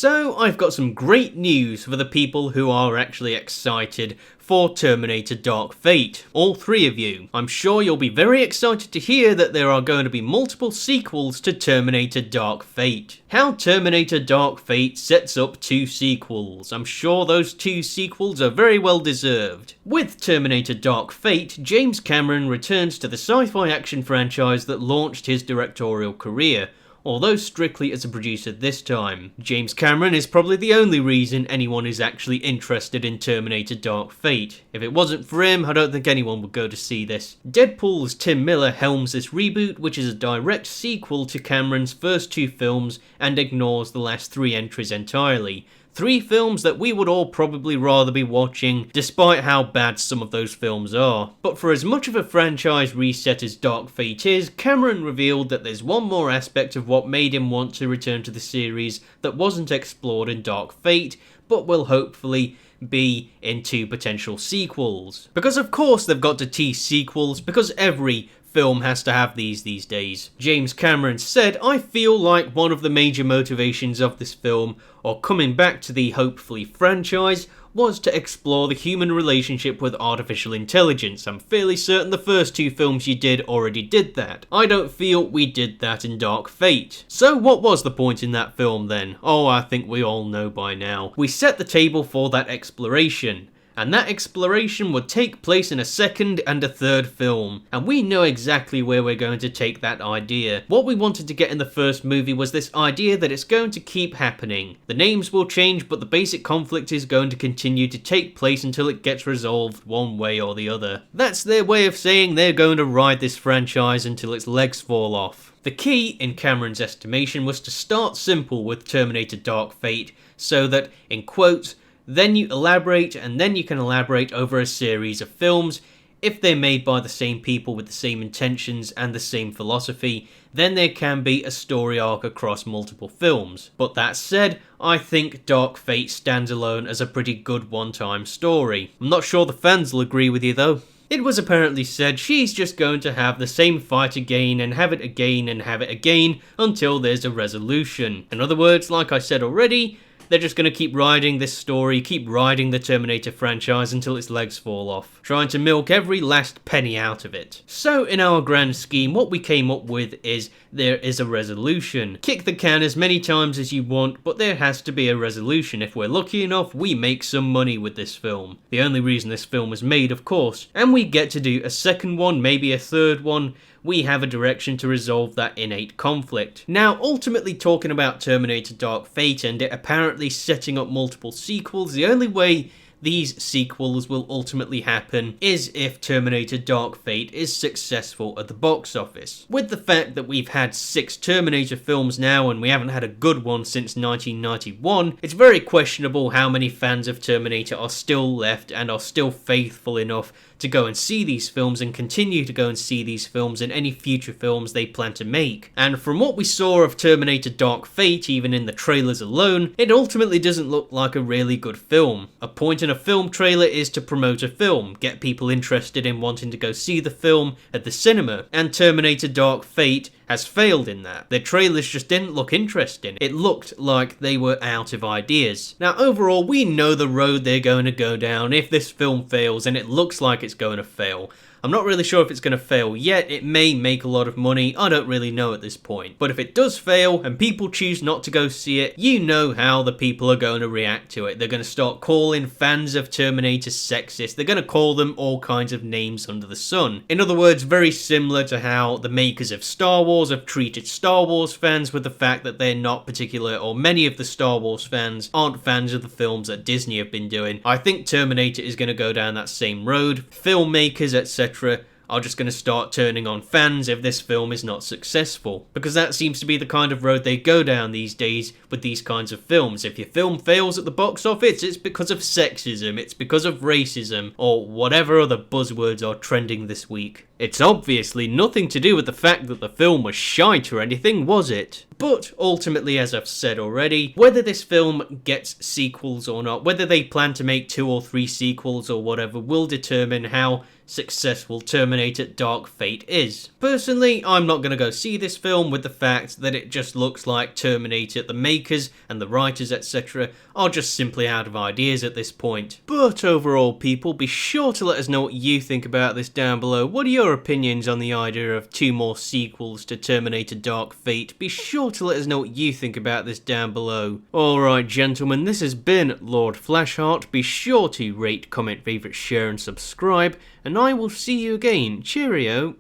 So I've got some great news for the people who are actually excited for Terminator Dark Fate. All three of you. I'm sure you'll be very excited to hear that there are going to be multiple sequels to Terminator Dark Fate. How Terminator Dark Fate sets up two sequels. I'm sure those two sequels are very well deserved. With Terminator Dark Fate, James Cameron returns to the sci-fi action franchise that launched his directorial career, although strictly as a producer this time. James Cameron is probably the only reason anyone is actually interested in Terminator Dark Fate. If it wasn't for him, I don't think anyone would go to see this. Deadpool's Tim Miller helms this reboot, which is a direct sequel to Cameron's first two films and ignores the last three entries entirely. Three films that we would all probably rather be watching, despite how bad some of those films are. But for as much of a franchise reset as Dark Fate is, Cameron revealed that there's one more aspect of what made him want to return to the series that wasn't explored in Dark Fate, but will hopefully be in two potential sequels. Because of course they've got to tease sequels, because every film has to have these days. James Cameron said, "I feel like one of the major motivations of this film, or coming back to the hopefully franchise, was to explore the human relationship with artificial intelligence. I'm fairly certain the first two films you did already did that. I don't feel we did that in Dark Fate." So what was the point in that film then? Oh, I think we all know by now. We set the table for that exploration. And that exploration would take place in a second and a third film, and we know exactly where we're going to take that idea. What we wanted to get in the first movie was this idea that it's going to keep happening. The names will change, but the basic conflict is going to continue to take place until it gets resolved one way or the other. That's their way of saying they're going to ride this franchise until its legs fall off. The key, in Cameron's estimation, was to start simple with Terminator Dark Fate, so that, in quotes, then you elaborate, and then you can elaborate over a series of films. If they're made by the same people with the same intentions and the same philosophy, then there can be a story arc across multiple films. But that said, I think Dark Fate stands alone as a pretty good one-time story. I'm not sure the fans will agree with you though. It was apparently said she's just going to have the same fight again and have it again and have it again until there's a resolution. In other words, like I said already, they're just going to keep riding this story, keep riding the Terminator franchise until its legs fall off, trying to milk every last penny out of it. So in our grand scheme, what we came up with is there is a resolution. Kick the can as many times as you want, but there has to be a resolution. If we're lucky enough, we make some money with this film. The only reason this film was made, of course. And we get to do a second one, maybe a third one. We have a direction to resolve that innate conflict. Now, ultimately talking about Terminator Dark Fate and it apparently setting up multiple sequels, the only way these sequels will ultimately happen is if Terminator Dark Fate is successful at the box office. With the fact that we've had 6 Terminator films now and we haven't had a good one since 1991, it's very questionable how many fans of Terminator are still left and are still faithful enough to go and see these films and continue to go and see these films in any future films they plan to make. And from what we saw of Terminator Dark Fate, even in the trailers alone, it ultimately doesn't look like a really good film. A point in a film trailer is to promote a film, get people interested in wanting to go see the film at the cinema, and Terminator Dark Fate has failed in that. Their trailers just didn't look interesting. It looked like they were out of ideas. Now overall, we know the road they're going to go down if this film fails, and it looks like it's going to fail. I'm not really sure if it's going to fail yet. It may make a lot of money. I don't really know at this point. But if it does fail and people choose not to go see it, you know how the people are going to react to it. They're going to start calling fans of Terminator sexist. They're going to call them all kinds of names under the sun. In other words, very similar to how the makers of Star Wars have treated Star Wars fans, with the fact that they're not particular, or many of the Star Wars fans aren't fans of the films that Disney have been doing. I think Terminator is going to go down that same road. Filmmakers, etc., are just going to start turning on fans if this film is not successful, because that seems to be the kind of road they go down these days with these kinds of films. If your film fails at the box office, it's because of sexism, it's because of racism, or whatever other buzzwords are trending this week. It's obviously nothing to do with the fact that the film was shite or anything, was it? But ultimately, as I've said already, whether this film gets sequels or not, whether they plan to make 2 or 3 sequels or whatever, will determine how successful Terminator Dark Fate is. Personally, I'm not going to go see this film with the fact that it just looks like Terminator, the makers and the writers, etc. are just simply out of ideas at this point. But overall, people, be sure to let us know what you think about this down below. What are your opinions on the idea of 2 more sequels to Terminator Dark Fate? Be sure to let us know what you think about this down below. Alright gentlemen, this has been Lord Flashheart. Be sure to rate, comment, favourite, share and subscribe, and I will see you again. Cheerio!